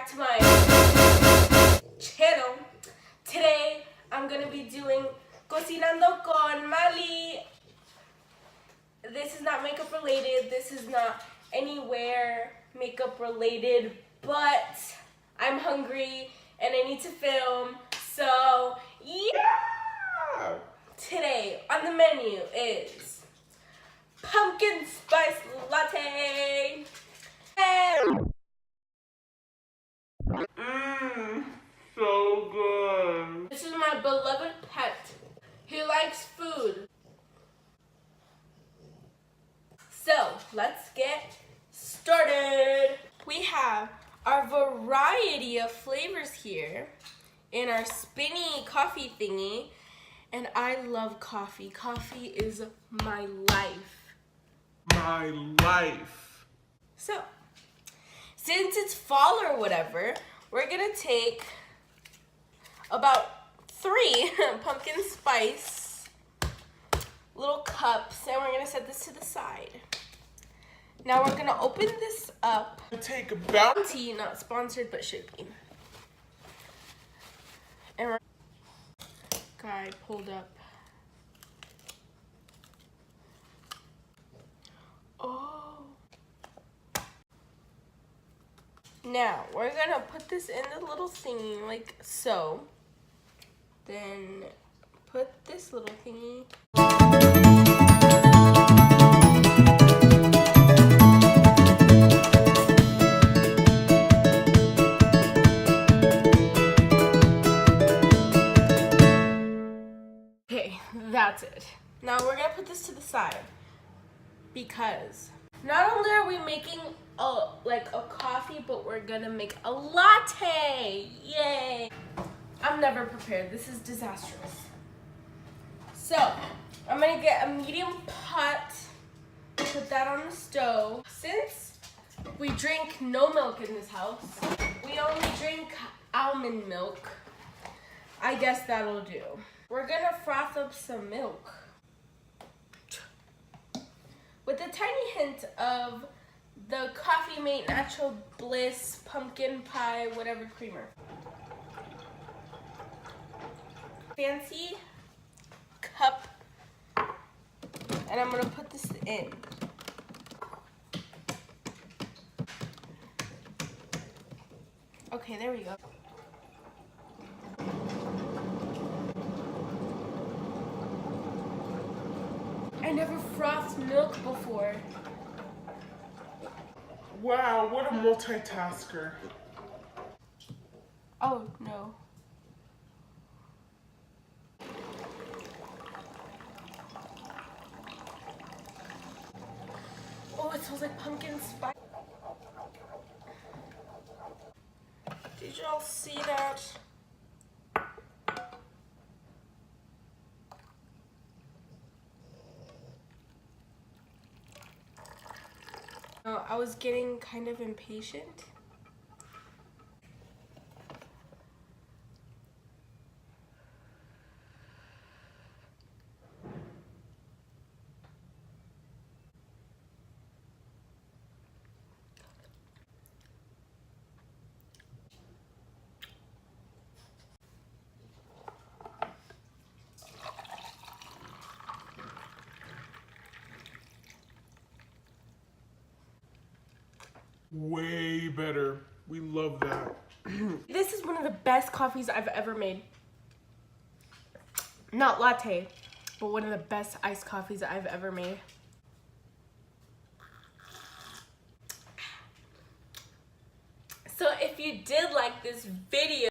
back to my channel. Today I'm gonna be doing Cocinando con Mali. This is not makeup related, this is not anywhere makeup related, but I'm hungry and I need to film, so yeah! Today on the menu is pumpkin spice latte. So good. This is my beloved pet. He likes food. So let's get started. We have our variety of flavors here in our spinny coffee thingy. And I love coffee. Coffee is my life. My life. So, since it's fall or whatever, we're gonna take about 3 pumpkin spice little cups and we're gonna set this to the side. Now we're gonna open this up. Take about Tea, not sponsored, but should be. And we're guy pulled up. Oh. Now we're gonna put this in the little thingy like so. Then put this little thingy. Okay, that's it. Now we're gonna put this to the side because not only are we making a coffee, but we're gonna make a latte. Yay! I'm never prepared. This is disastrous. So I'm gonna get a medium pot, put that on the stove. Since we drink no milk in this house, we only drink almond milk. I guess that'll do. We're gonna froth up some milk with a tiny hint of the Coffee Mate Natural Bliss pumpkin pie whatever creamer. Fancy cup, and I'm gonna put this in. Okay, there we go. I never frothed milk before. wow, what a multitasker. Oh, no. Oh, it smells like pumpkin spice. Did y'all see that? Oh, I was getting kind of impatient. Way better. We love that. This is one of the best coffees I've ever made. Not latte, but one of the best iced coffees I've ever made. So if you did like this video,